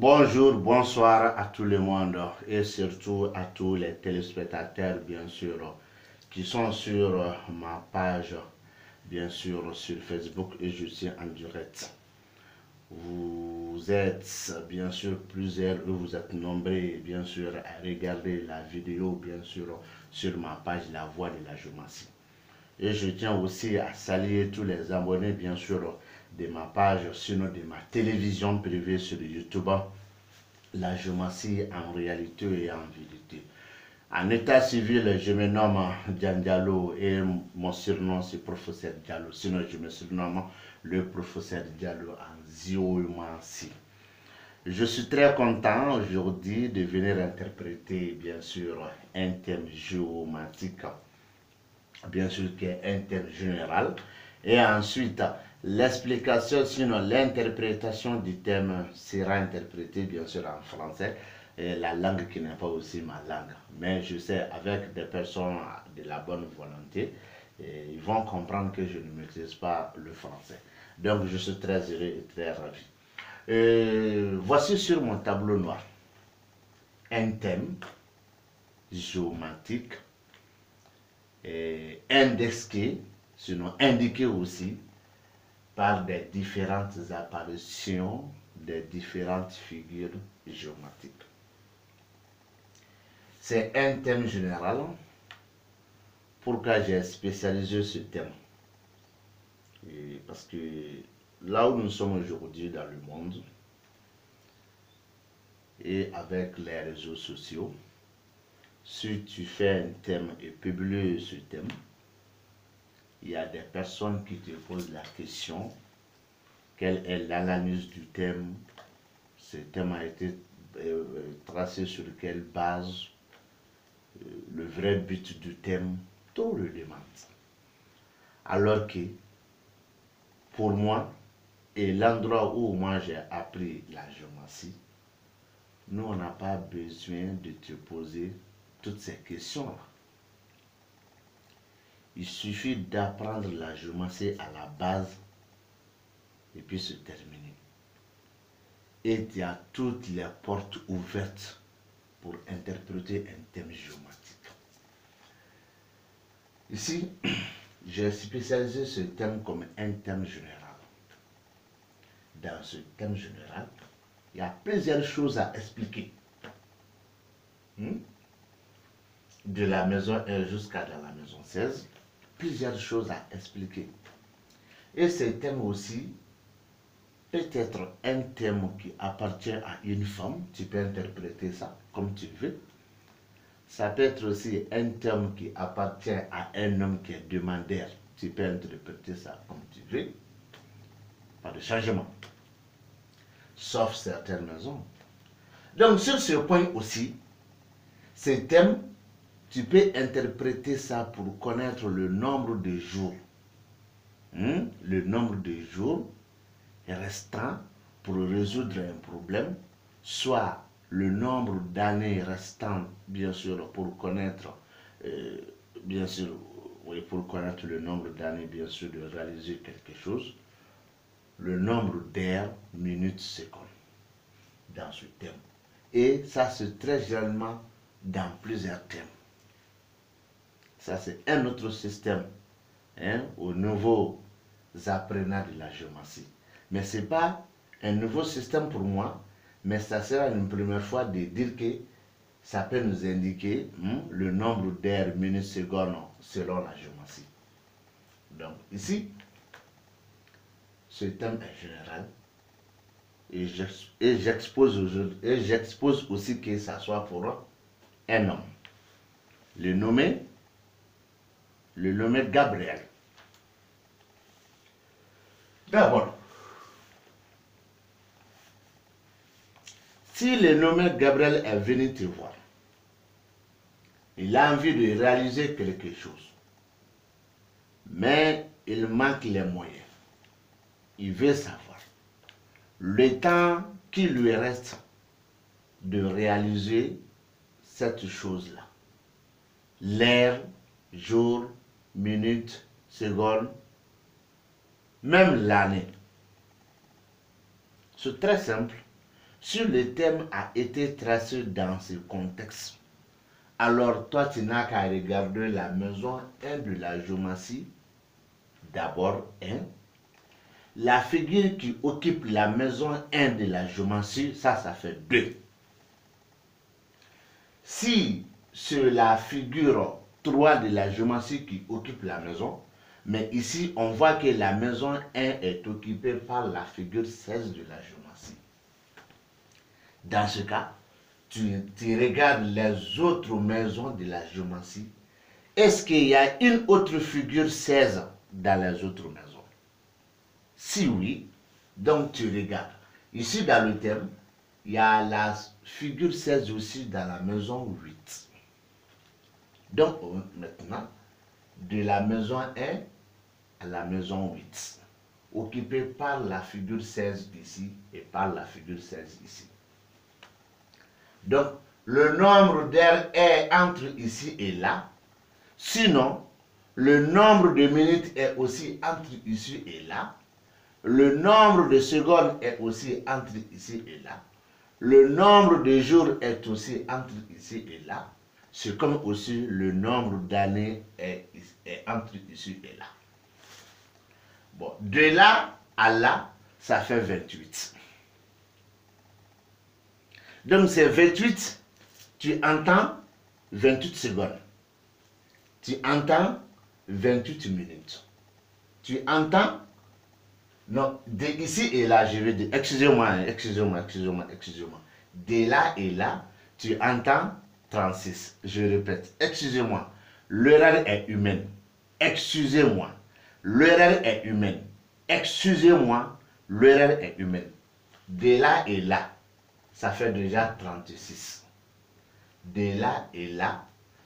Bonjour, bonsoir à tout le monde et surtout à tous les téléspectateurs, bien sûr, qui sont sur ma page, bien sûr, sur Facebook et je suis en direct. Vous êtes bien sûr plusieurs, vous êtes nombreux, bien sûr, à regarder la vidéo, bien sûr, sur ma page La Voix de la Géomancie. Et je tiens aussi à saluer tous les abonnés, bien sûr, de ma page, sinon de ma télévision privée sur YouTube, la Géomancie en réalité et en vérité. En état civil, je me nomme Dian Diallo et mon surnom c'est professeur Diallo. Sinon, je me surnomme le professeur Diallo en géomancie. Je suis très content aujourd'hui de venir interpréter, bien sûr, un thème géomantique, bien sûr, qui est un thème général. Et ensuite, l'explication, sinon l'interprétation du thème sera interprétée, bien sûr, en français. Et la langue qui n'est pas aussi ma langue. Mais je sais, avec des personnes de la bonne volonté, ils vont comprendre que je ne maîtrise pas le français. Donc, je suis très heureux et très ravi. Voici sur mon tableau noir un thème géomantique indexé, sinon indiqué aussi par des différentes apparitions des différentes figures géométriques. C'est un thème général. Pourquoi j'ai spécialisé ce thème? Parce que là où nous sommes aujourd'hui dans le monde, et avec les réseaux sociaux, si tu fais un thème et publies ce thème, il y a des personnes qui te posent la question, quelle est l'analyse du thème, ce thème a été tracé sur quelle base, le vrai but du thème, tout le demande. Alors que, pour moi, et l'endroit où moi j'ai appris la géomancie, nous on n'a pas besoin de te poser toutes ces questions-là. Il suffit d'apprendre la géomancie à la base et puis se terminer. Et il y a toutes les portes ouvertes pour interpréter un thème géomatique. Ici, j'ai spécialisé ce thème comme un thème général. Dans ce thème général, il y a plusieurs choses à expliquer. De la maison 1 jusqu'à la maison 16, plusieurs choses à expliquer. Et ce thème aussi peut être un thème qui appartient à une femme, tu peux interpréter ça comme tu veux. Ça peut être aussi un thème qui appartient à un homme qui est demandeur, tu peux interpréter ça comme tu veux. Pas de changement. Sauf certaines maisons. Donc sur ce point aussi, ce thème, tu peux interpréter ça pour connaître le nombre de jours. Le nombre de jours restant pour résoudre un problème, soit le nombre d'années restant, bien sûr, pour connaître, bien sûr, oui, pour connaître le nombre d'années, bien sûr, de réaliser quelque chose, le nombre d'heures, minutes, secondes dans ce thème. Et ça, c'est très généralement dans plusieurs thèmes. Ça, c'est un autre système aux nouveaux apprenants de la géomancie. Mais ce n'est pas un nouveau système pour moi, mais ça sera une première fois de dire que ça peut nous indiquer le nombre d'heures, minutes, secondes selon la géomancie. Donc ici, ce thème est général et j'expose aussi que ça soit pour un homme. Le nommé Gabriel. D'abord, si le nommé Gabriel est venu te voir, il a envie de réaliser quelque chose, mais il manque les moyens. Il veut savoir le temps qu'il lui reste de réaliser cette chose-là. L'heure, jour, minute, seconde, même l'année. C'est très simple. Si le thème a été tracé dans ce contexte, alors toi tu n'as qu'à regarder la maison 1 de la géométrie. D'abord 1. La figure qui occupe la maison 1 de la géométrie, ça fait 2. Si c'est la figure 3 de la géométrie qui occupe la maison, mais ici on voit que la maison 1 est occupée par la figure 16 de la géométrie. Dans ce cas, tu regardes les autres maisons de la géométrie. Est-ce qu'il y a une autre figure 16 dans les autres maisons? Si oui, donc tu regardes. Ici dans le thème, il y a la figure 16 aussi dans la maison 8. Donc maintenant, de la maison 1 à la maison 8, occupée par la figure 16 ici et par la figure 16 ici. Donc, le nombre d'heures est entre ici et là. Sinon, le nombre de minutes est aussi entre ici et là. Le nombre de secondes est aussi entre ici et là. Le nombre de jours est aussi entre ici et là. C'est comme aussi le nombre d'années est entre ici et là. Bon, de là à là, ça fait 28. Donc c'est 28, tu entends 28 secondes. Tu entends 28 minutes. Tu entends, non, de ici et là, je vais dire, excusez-moi. De là et là, tu entends 36. Je répète, excusez-moi, l'erreur est humaine. Excusez-moi, l'erreur est humaine. Excusez-moi, l'erreur est humaine. De là et là, ça fait déjà 36. De là et là,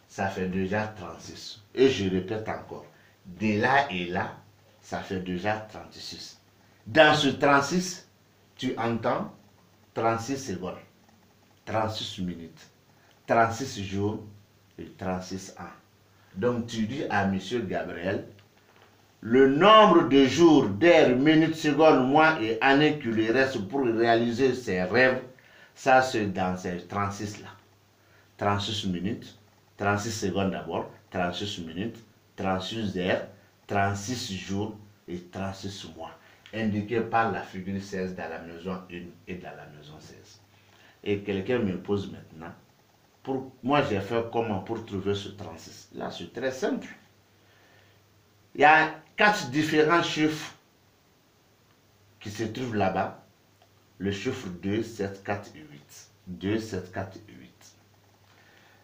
ça fait déjà 36. Et je répète encore, de là et là, ça fait déjà 36. Dans ce 36, tu entends 36 secondes, 36 minutes, 36 jours et 36 ans. Donc tu dis à M. Gabriel, le nombre de jours, d'heures, minutes, secondes, mois et années qui lui reste pour réaliser ses rêves, ça c'est dans ces 36 là. 36 minutes, 36 secondes d'abord, 36 minutes, 36 heures, 36 jours et 36 mois, indiqués par la figure 16 dans la maison 1 et dans la maison 16. Et quelqu'un me pose maintenant, moi j'ai fait comment pour trouver ce 36? Là c'est très simple. Il y a 4 différents chiffres qui se trouvent là-bas. Le chiffre 2, 7, 4 et 8. 2, 7, 4 et 8.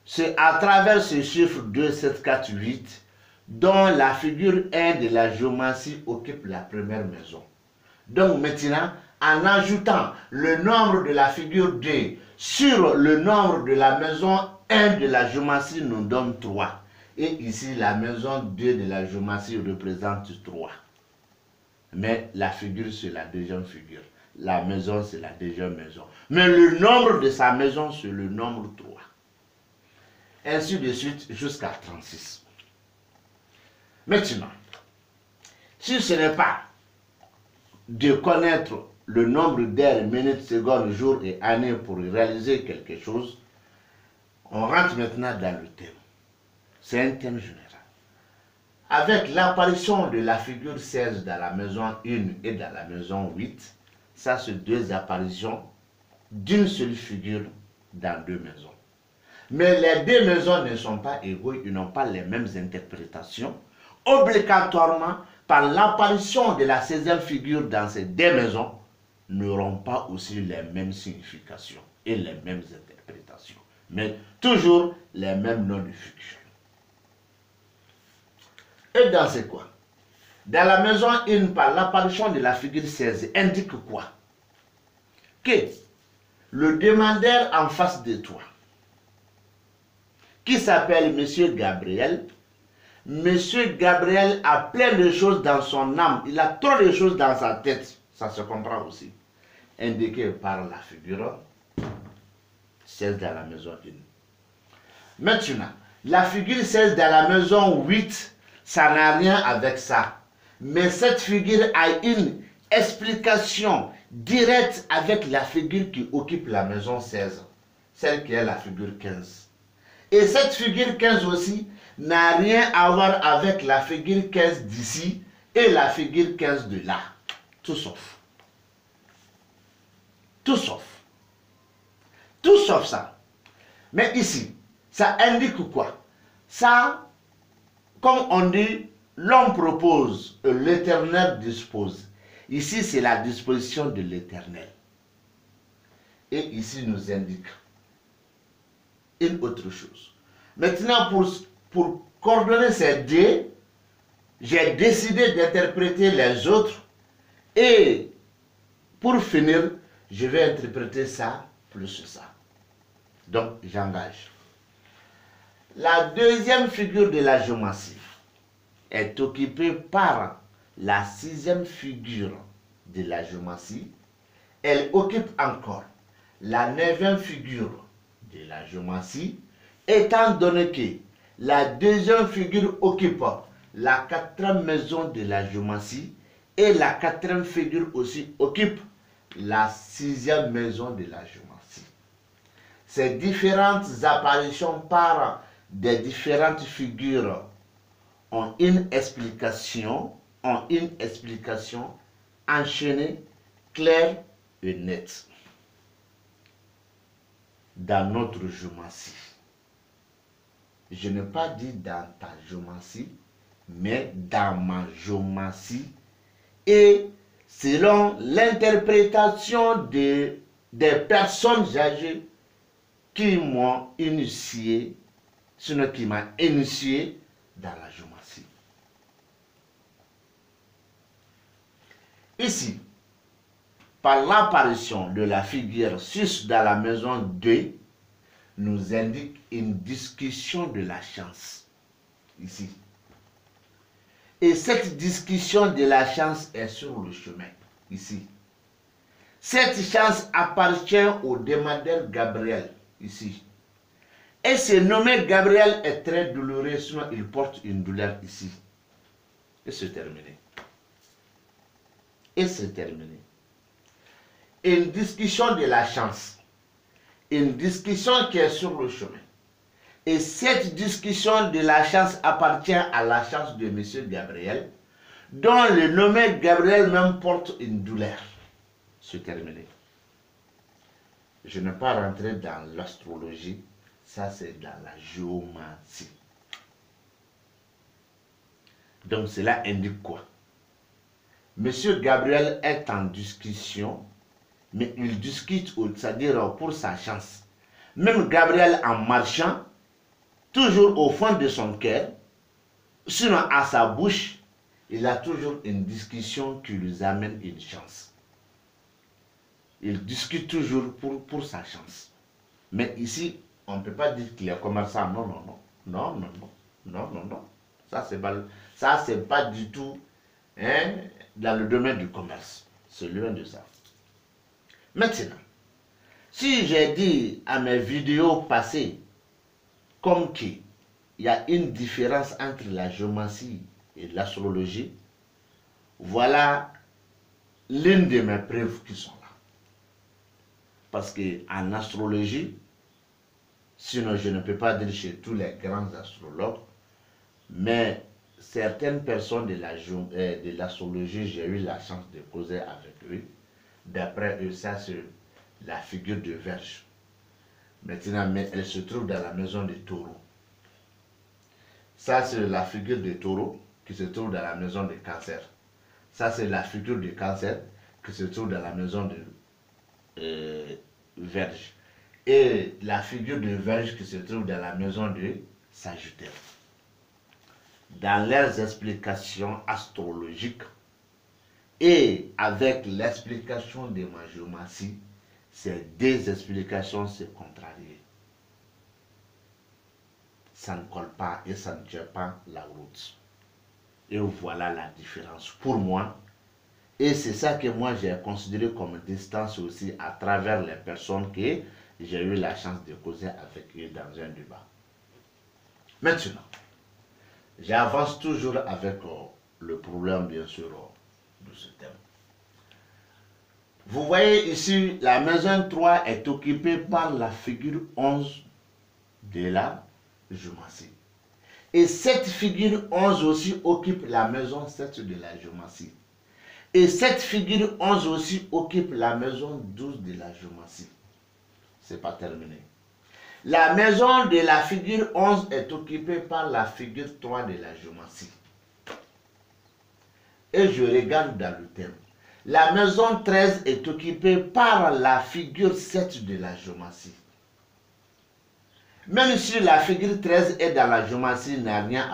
C'est à travers ce chiffre 2, 7, 4, 8 dont la figure 1 de la géométrie occupe la première maison. Donc maintenant, en ajoutant le nombre de la figure 2 sur le nombre de la maison 1 de la géométrie nous donne 3. Et ici, la maison 2 de la géométrie représente 3. Mais la figure, c'est la deuxième figure. La maison, c'est la deuxième maison. Mais le nombre de sa maison, c'est le nombre 3. Ainsi de suite jusqu'à 36. Maintenant, si ce n'est pas de connaître le nombre d'heures, minutes, secondes, jours et années pour réaliser quelque chose, on rentre maintenant dans le thème. C'est un thème général. Avec l'apparition de la figure 16 dans la maison 1 et dans la maison 8, ça c'est deux apparitions d'une seule figure dans deux maisons. Mais les deux maisons ne sont pas égaux, ils n'ont pas les mêmes interprétations. Obligatoirement, par l'apparition de la 16e figure dans ces deux maisons, n'auront pas aussi les mêmes significations et les mêmes interprétations. Mais toujours les mêmes noms de figures. Et dans ce quoi? Dans la maison 1, par l'apparition de la figure 16, indique quoi? Que le demandeur en face de toi, qui s'appelle M. Gabriel, M. Gabriel a plein de choses dans son âme, il a trop de choses dans sa tête, ça se comprend aussi, indiqué par la figure 16 dans la maison 1. Maintenant, la figure 16 dans la maison 8, ça n'a rien avec ça. Mais cette figure a une explication direct avec la figure qui occupe la maison 16, celle qui est la figure 15. Et cette figure 15 aussi n'a rien à voir avec la figure 15 d'ici et la figure 15 de là. Tout sauf. Tout sauf. Tout sauf ça. Mais ici, ça indique quoi? Ça, comme on dit, l'homme propose, l'Éternel dispose. Ici, c'est la disposition de l'Éternel. Et ici, nous indique une autre chose. Maintenant, pour coordonner ces deux, j'ai décidé d'interpréter les autres. Et pour finir, je vais interpréter ça plus ça. Donc, j'engage. La deuxième figure de la géométrie est occupée par la sixième figure de la géométrie. Elle occupe encore la neuvième figure de la géométrie, étant donné que la deuxième figure occupe la quatrième maison de la géométrie et la quatrième figure aussi occupe la sixième maison de la géométrie. Ces différentes apparitions par des différentes figures ont une explication enchaînée, claire et nette. Dans notre géométrie. Je n'ai pas dit dans ta géométrie, mais dans ma géométrie. Et selon l'interprétation des personnes âgées qui m'ont initié, sinon qui m'a initié dans la géométrie. Ici, par l'apparition de la figure 6 dans la maison 2, nous indique une discussion de la chance. Ici. Et cette discussion de la chance est sur le chemin. Ici. Cette chance appartient au demandeur Gabriel. Ici. Et ce nommé Gabriel est très douloureux, sinon il porte une douleur ici. Et c'est terminé. Et c'est terminé. Une discussion de la chance. Une discussion qui est sur le chemin. Et cette discussion de la chance appartient à la chance de M. Gabriel, dont le nommé Gabriel même porte une douleur. C'est terminé. Je ne vais pas rentrer dans l'astrologie, ça c'est dans la géomancie. Donc cela indique quoi? M. Gabriel est en discussion, mais il discute, c'est-à-dire pour sa chance. Même Gabriel en marchant, toujours au fond de son cœur, sinon à sa bouche, il a toujours une discussion qui lui amène une chance. Il discute toujours pour sa chance. Mais ici, on ne peut pas dire qu'il est commerçant. Non, non, non. Non, non, non. Non, non, non. Ça, c'est pas du tout dans le domaine du commerce. C'est loin de ça. Maintenant, si j'ai dit à mes vidéos passées, comme qu'il y a une différence entre la géomancie et l'astrologie, voilà l'une de mes preuves qui sont là. Parce qu'en astrologie, sinon je ne peux pas dire chez tous les grands astrologues, mais certaines personnes de l'astrologie, j'ai eu la chance de causer avec eux. D'après eux, ça c'est la figure de Vierge. Maintenant, mais elle se trouve dans la maison de Taureau. Ça c'est la figure de Taureau qui se trouve dans la maison de Cancer. Ça c'est la figure de Cancer qui se trouve dans la maison de Vierge. Et la figure de Vierge qui se trouve dans la maison de Sagittaire. Dans leurs explications astrologiques et avec l'explication de ma géomancie, ces deux explications se contrarient. Ça ne colle pas et ça ne tient pas la route. Et voilà la différence pour moi. Et c'est ça que moi j'ai considéré comme distance aussi à travers les personnes que j'ai eu la chance de causer avec eux dans un débat. Maintenant, j'avance toujours avec le problème bien sûr de ce thème. Vous voyez ici, la maison 3 est occupée par la figure 11 de la géométrie. Et cette figure 11 aussi occupe la maison 7 de la géométrie. Et cette figure 11 aussi occupe la maison 12 de la géométrie. C'est pas terminé. La maison de la figure 11 est occupée par la figure 3 de la géométrie. Et je regarde dans le thème. La maison 13 est occupée par la figure 7 de la géométrie. Même si la figure 13 est dans la géométrie, n'a rien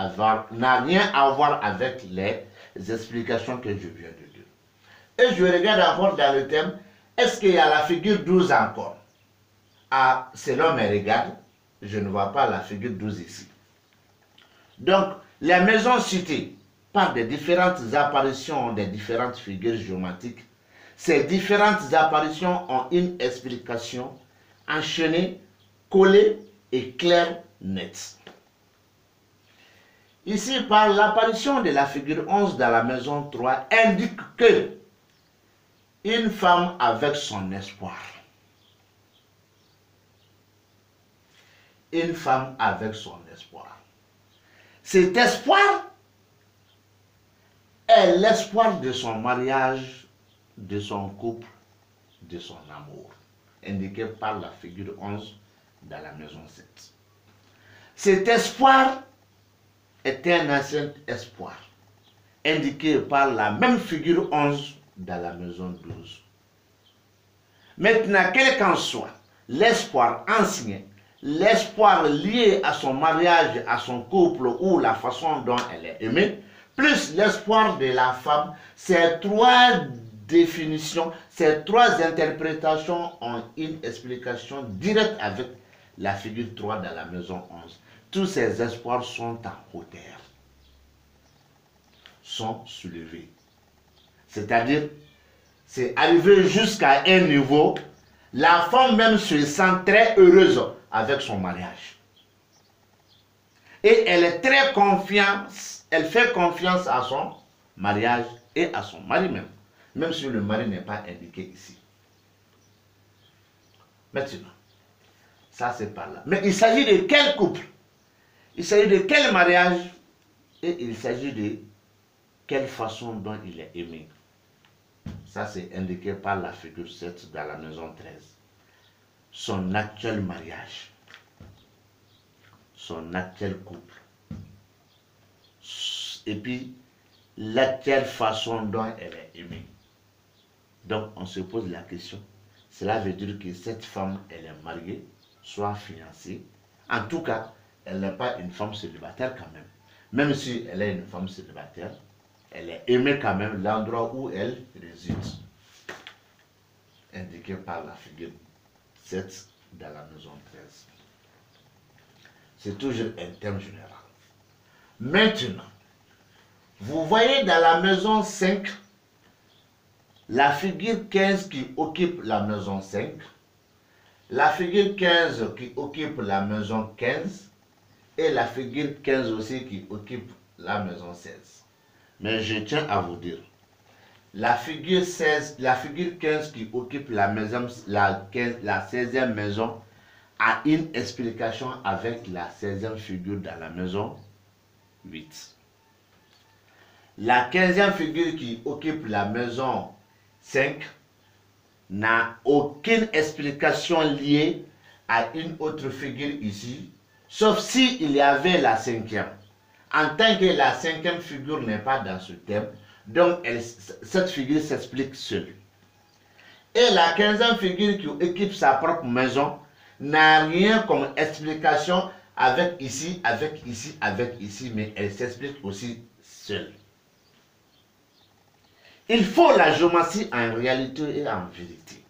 à voir avec les explications que je viens de dire. Et je regarde encore dans le thème, est-ce qu'il y a la figure 12 encore? Ah, selon mes regards, je ne vois pas la figure 12 ici. Donc, les maisons citées par des différentes apparitions des différentes figures géométriques, ces différentes apparitions ont une explication enchaînée, collée et claire, nette. Ici, par l'apparition de la figure 11 dans la maison 3, indique que une femme avec son espoir. Une femme avec son espoir. Cet espoir est l'espoir de son mariage, de son couple, de son amour, indiqué par la figure 11 dans la maison 7. Cet espoir est un ancien espoir, indiqué par la même figure 11 dans la maison 12. Maintenant, quel qu'en soit l'espoir ancien, l'espoir lié à son mariage, à son couple ou la façon dont elle est aimée, plus l'espoir de la femme, ces trois définitions, ces trois interprétations ont une explication directe avec la figure 3 dans la maison 11. Tous ces espoirs sont en hauteur, sont soulevés. C'est-à-dire, c'est arrivé jusqu'à un niveau, la femme même se sent très heureuse avec son mariage. Et elle est très confiante, elle fait confiance à son mariage et à son mari même, même si le mari n'est pas indiqué ici. Maintenant, ça c'est par là. Mais il s'agit de quel couple? Il s'agit de quel mariage? Et il s'agit de quelle façon dont il est aimé. Ça c'est indiqué par la figure 7 dans la maison 13. Son actuel mariage, son actuel couple, et puis l'actuelle façon dont elle est aimée. Donc on se pose la question, cela veut dire que cette femme, elle est mariée, soit fiancée. En tout cas, elle n'est pas une femme célibataire quand même. Même si elle est une femme célibataire, elle est aimée quand même l'endroit où elle réside. Indiqué par la figure 7 dans la maison 13. C'est toujours un thème général. Maintenant, vous voyez dans la maison 5, la figure 15 qui occupe la maison 5, la figure 15 qui occupe la maison 15, et la figure 15 aussi qui occupe la maison 16. Mais je tiens à vous dire, la figure 16, la figure 15 qui occupe la maison, la 16e maison a une explication avec la 16e figure dans la maison 8. La 15e figure qui occupe la maison 5 n'a aucune explication liée à une autre figure ici, sauf s'il y avait la 5e. En tant que la 5e figure n'est pas dans ce thème, donc cette figure s'explique seule. Et la 15e figure qui occupe sa propre maison n'a rien comme explication avec ici, avec ici, avec ici, mais elle s'explique aussi seule. Il faut la géométrie en réalité et en vérité.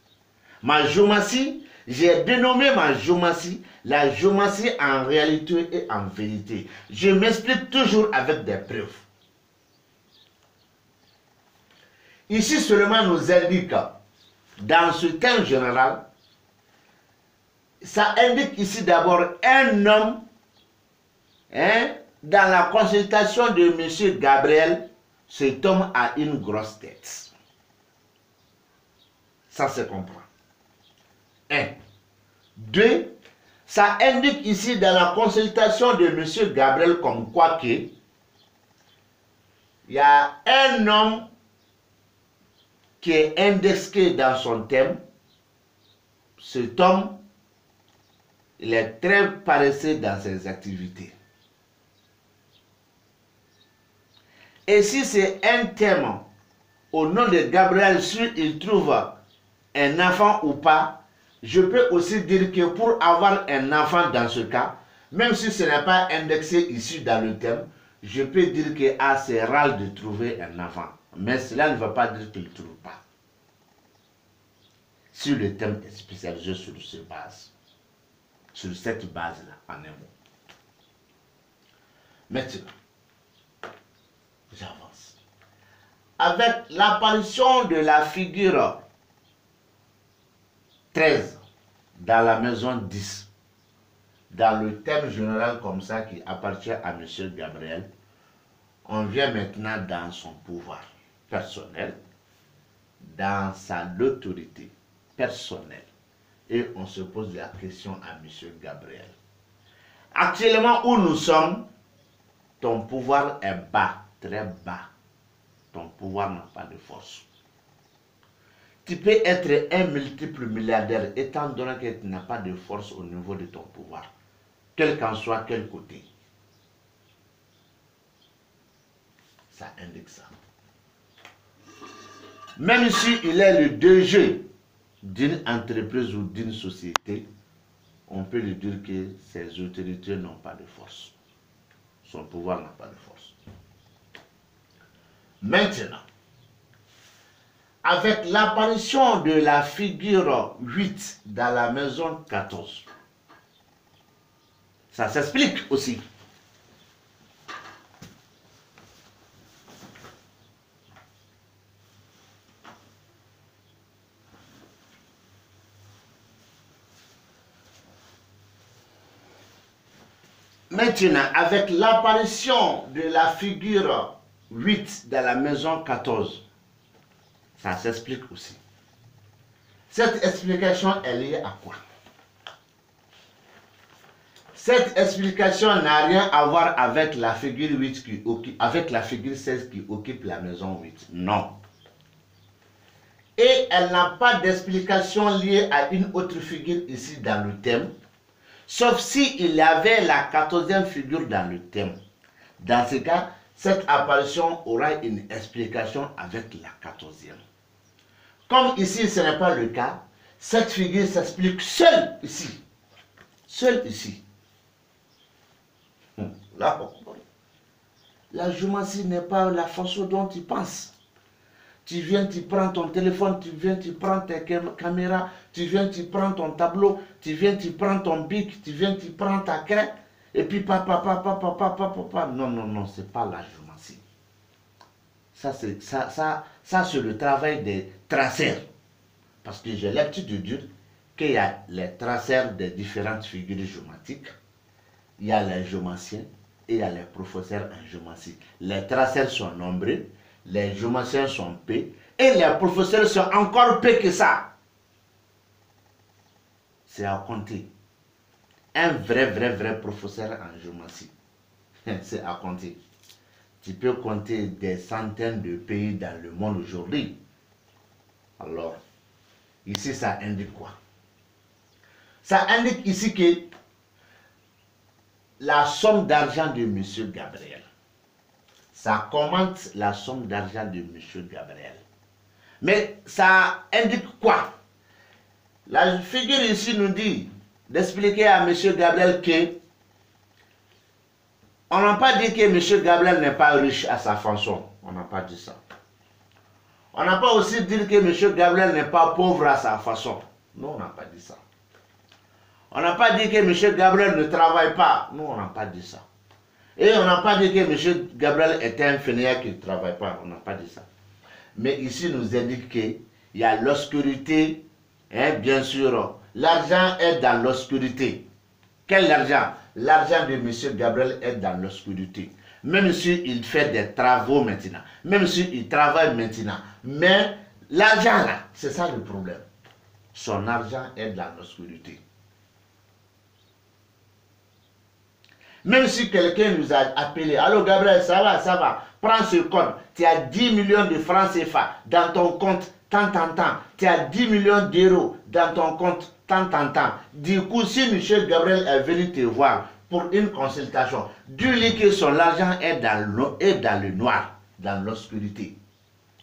Ma géométrie, j'ai dénommé ma géométrie la géométrie en réalité et en vérité. Je m'explique toujours avec des preuves. Ici seulement nous indique, dans ce thème général, ça indique ici d'abord un homme, dans la consultation de M. Gabriel, cet homme a une grosse tête. Ça se comprend. 1. 2. Ça indique ici dans la consultation de M. Gabriel comme quoi que il y a un homme qui est indexé dans son thème. Cet homme, il est très paresseux dans ses activités. Et si c'est un thème au nom de Gabriel, s'il trouve un enfant ou pas, je peux aussi dire que pour avoir un enfant dans ce cas, même si ce n'est pas indexé ici dans le thème, je peux dire que c'est rare de trouver un enfant. Mais cela ne veut pas dire qu'il ne trouve pas. Si le thème est spécialisé sur cette base, en un mot. Maintenant, j'avance. Avec l'apparition de la figure 13 dans la maison 10, dans le thème général comme ça qui appartient à M. Gabriel, on vient maintenant dans son pouvoir personnel, dans sa autorité personnelle, et on se pose la question à M. Gabriel. Actuellement où nous sommes, ton pouvoir est bas, très bas. Ton pouvoir n'a pas de force. Tu peux être un multiple milliardaire étant donné que tu n'as pas de force au niveau de ton pouvoir, quel qu'en soit quel côté. Ça indique ça. Même s'il est le DG d'une entreprise ou d'une société, on peut lui dire que ses autorités n'ont pas de force. Son pouvoir n'a pas de force. Maintenant, avec l'apparition de la figure 8 dans la maison 14, ça s'explique aussi. Maintenant, avec l'apparition de la figure 8 dans la maison 14, ça s'explique aussi. Cette explication est liée à quoi? Cette explication n'a rien à voir avec la figure 8 avec la figure 16 qui occupe la maison 8. Non. Et elle n'a pas d'explication liée à une autre figure ici dans le thème, sauf s'il y avait la 14e figure dans le thème. Dans ce cas, cette apparition aura une explication avec la 14e. Comme ici, ce n'est pas le cas, cette figure s'explique seule ici. Seule ici. Là, la géométrie n'est pas la façon dont tu penses. Tu viens, tu prends ton téléphone, tu viens, tu prends tes caméras, tu viens, tu prends ton tableau, tu viens, tu prends ton bic, tu viens, tu prends ta craie, et puis papa. Non, non, non, c'est pas la géométrie. Ça c'est le travail des traceurs. Parce que j'ai l'habitude de dire qu'il y a les traceurs des différentes figures géométriques, il y a les géométriciens et il y a les professeurs en géométrie. Les traceurs sont nombreux, les géométriciens sont P et les professeurs sont encore P que ça. C'est à compter. Un vrai professeur en géométrie, c'est à compter. Tu peux compter des centaines de pays dans le monde aujourd'hui. Alors, ici, ça indique quoi? Ça indique ici que la somme d'argent de M. Gabriel, ça commente la somme d'argent de M. Gabriel. Mais ça indique quoi? La figure ici nous dit d'expliquer à M. Gabriel que on n'a pas dit que M. Gabriel n'est pas riche à sa façon. On n'a pas dit ça. On n'a pas aussi dit que M. Gabriel n'est pas pauvre à sa façon. Non, on n'a pas dit ça. On n'a pas dit que M. Gabriel ne travaille pas. Non, on n'a pas dit ça. Et on n'a pas dit que M. Gabriel est un fainéant qui ne travaille pas. On n'a pas dit ça. Mais ici, nous indique qu'il y a l'obscurité. Bien sûr, l'argent est dans l'obscurité. Quel argent? L'argent de M. Gabriel est dans l'obscurité. Même s'il fait des travaux maintenant, même s'il travaille maintenant. Mais l'argent là, c'est ça le problème. son argent est dans l'obscurité. Même si quelqu'un nous a appelé, allô Gabriel, ça va, prends ce code, tu as 10 millions de francs CFA dans ton compte, tant, tu as 10 millions d'euros dans ton compte, tant. Du coup, si M. Gabriel est venu te voir pour une consultation, dis-lui que son argent est dans le noir, dans l'obscurité.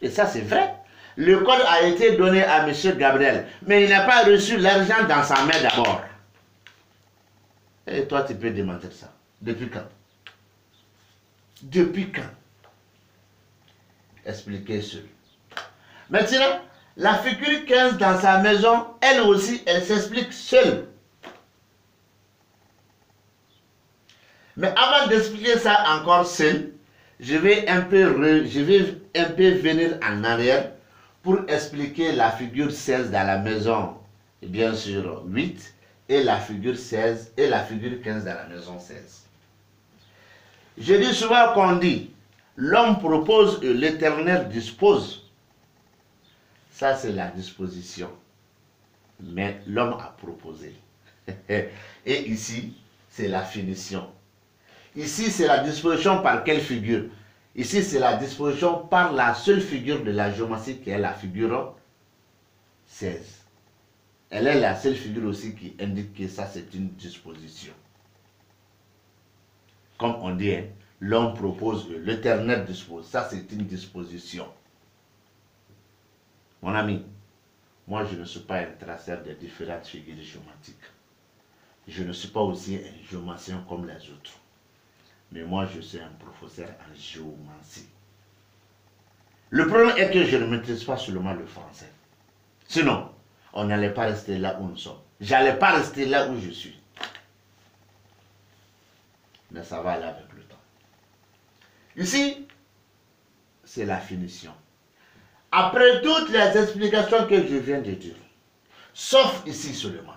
Et ça, c'est vrai. Le code a été donné à M. Gabriel, mais il n'a pas reçu l'argent dans sa main d'abord. Et toi, tu peux démentir ça. Depuis quand? Depuis quand? Expliquez seul. Maintenant, la figure 15 dans sa maison, elle aussi, elle s'explique seule. Mais avant d'expliquer ça encore seul, je vais un peu venir en arrière pour expliquer la figure 16 dans la maison, bien sûr 8, et la figure 16 et la figure 15 dans la maison 16. Je dis souvent qu'on dit, l'homme propose et l'Éternel dispose. Ça, c'est la disposition. Mais l'homme a proposé. Et ici, c'est la finition. Ici, c'est la disposition par quelle figure? Ici, c'est la disposition par la seule figure de la géométrie qui est la figure 16. Elle est la seule figure aussi qui indique que ça, c'est une disposition. Comme on dit, hein, l'homme propose, l'Éternel dispose. Ça, c'est une disposition. Mon ami, moi, je ne suis pas un traceur de différentes figures géométriques. Je ne suis pas aussi un géomancien comme les autres. Mais moi, je suis un professeur en géomancie. Le problème est que je ne maîtrise pas seulement le français. Sinon, on n'allait pas rester là où nous sommes. J'allais pas rester là où je suis. Mais ça va aller avec le temps. Ici, c'est la finition. Après toutes les explications que je viens de dire, sauf ici seulement.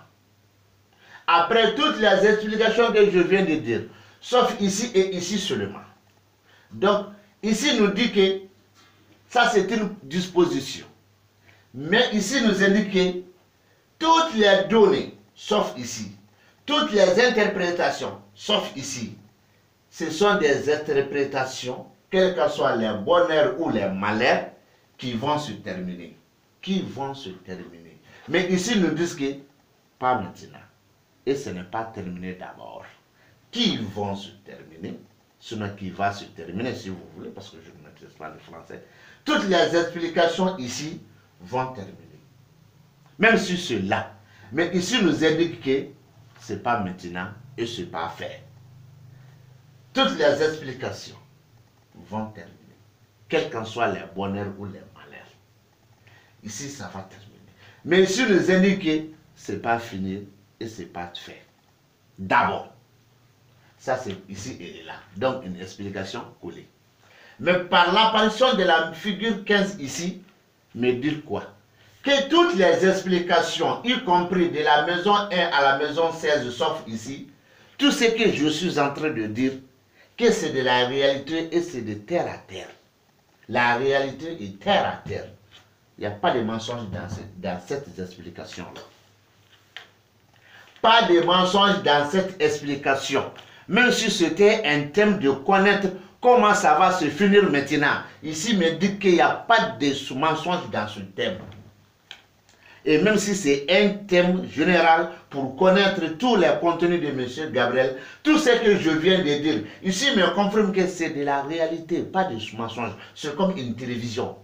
Après toutes les explications que je viens de dire, sauf ici et ici seulement. Donc, ici nous dit que ça c'est une disposition. Mais ici nous indique que toutes les données, sauf ici, toutes les interprétations, sauf ici, ce sont des interprétations, quels que soient les bonheurs ou les malheurs, qui vont se terminer. Qui vont se terminer. Mais ici, nous disent que pas maintenant. Et ce n'est pas terminé d'abord. Qui vont se terminer. Sinon, qui va se terminer, si vous voulez, parce que je ne maîtrise pas le français. Toutes les explications ici vont terminer. Même si c'est là. Mais ici, nous indique que ce n'est pas maintenant et ce n'est pas fait. Toutes les explications vont terminer. Quels qu'en soient les bonheurs ou les malheurs. Ici, ça va terminer. Mais ici, nous indique que ce n'est pas fini et ce n'est pas fait. D'abord. Ça, c'est ici et là. Donc, une explication collée. Mais par l'apparition de la figure 15 ici, me dire quoi? Que toutes les explications, y compris de la maison 1 à la maison 16, sauf ici, tout ce que je suis en train de dire, que c'est de la réalité et c'est de terre à terre. La réalité est terre à terre. Il n'y a pas de mensonge dans cette explication-là. Pas de mensonge dans cette explication. Même si c'était un thème de connaître comment ça va se finir maintenant. Ici, me dit qu'il n'y a pas de mensonge dans ce thème. Et même si c'est un thème général pour connaître tous les contenus de M. Gabriel, tout ce que je viens de dire, ici me confirme que c'est de la réalité, pas de mensonge. C'est comme une télévision.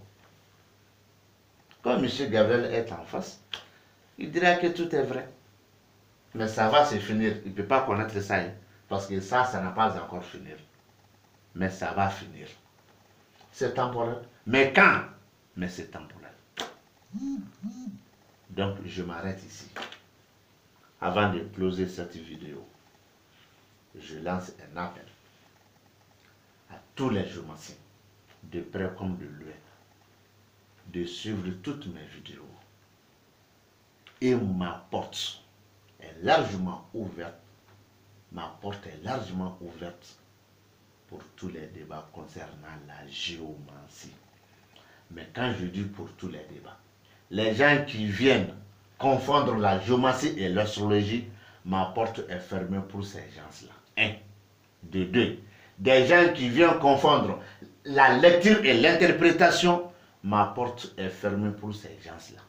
Quand M. Gabriel est en face, il dira que tout est vrai. Mais ça va se finir. Il ne peut pas connaître ça. Hein, parce que ça n'a pas encore fini. Mais ça va finir. C'est temporaire. Mais quand? Mais c'est temporaire. Donc, je m'arrête ici. Avant de closer cette vidéo, je lance un appel à tous les géomanciens, de près comme de loin, de suivre toutes mes vidéos. Et ma porte est largement ouverte. Ma porte est largement ouverte pour tous les débats concernant la géomancie. Mais quand je dis pour tous les débats, les gens qui viennent confondre la géomancie et l'astrologie, ma porte est fermée pour ces gens-là. 1. De 2. Des gens qui viennent confondre la lecture et l'interprétation, ma porte est fermée pour ces gens-là.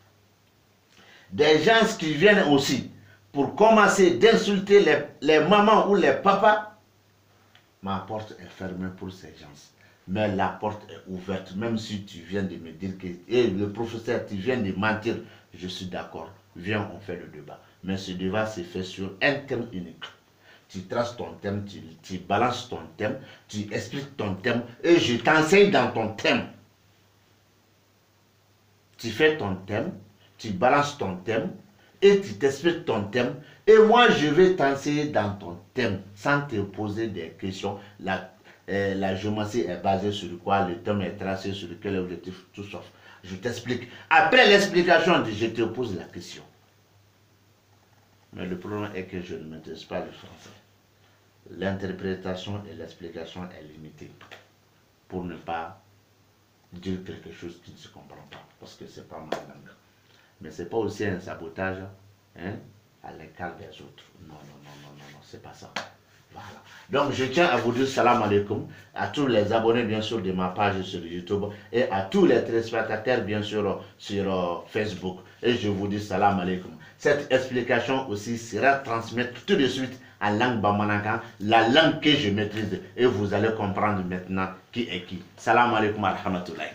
Des gens qui viennent aussi pour commencer d'insulter les mamans ou les papas, ma porte est fermée pour ces gens. Mais la porte est ouverte, même si tu viens de me dire que le professeur, tu viens de mentir, je suis d'accord. Viens, on fait le débat. Mais ce débat se fait sur un thème unique. Tu traces ton thème, tu balances ton thème, tu expliques ton thème et je t'enseigne dans ton thème. Tu fais ton thème, tu balances ton thème et tu t'expliques ton thème et moi je vais t'enseigner dans ton thème sans te poser des questions. La géomancie est basée sur quoi, le thème est tracé sur quel objectif, tout sauf. Je t'explique. Après l'explication, je te pose la question. Mais le problème est que je ne maîtrise pas le français. L'interprétation et l'explication est limitée pour ne pas dire quelque chose qui ne se comprend pas, parce que ce n'est pas ma langue. Mais ce n'est pas aussi un sabotage à l'écart des autres. Non, c'est pas ça. Voilà. Donc je tiens à vous dire salam alaikum à tous les abonnés bien sûr de ma page sur YouTube et à tous les téléspectateurs bien sûr sur Facebook. Et je vous dis salam alaikum. Cette explication aussi sera transmise tout de suite en langue Bamanankan, la langue que je maîtrise, et vous allez comprendre maintenant qui est qui. Salam alaikum wa rahmatullahi.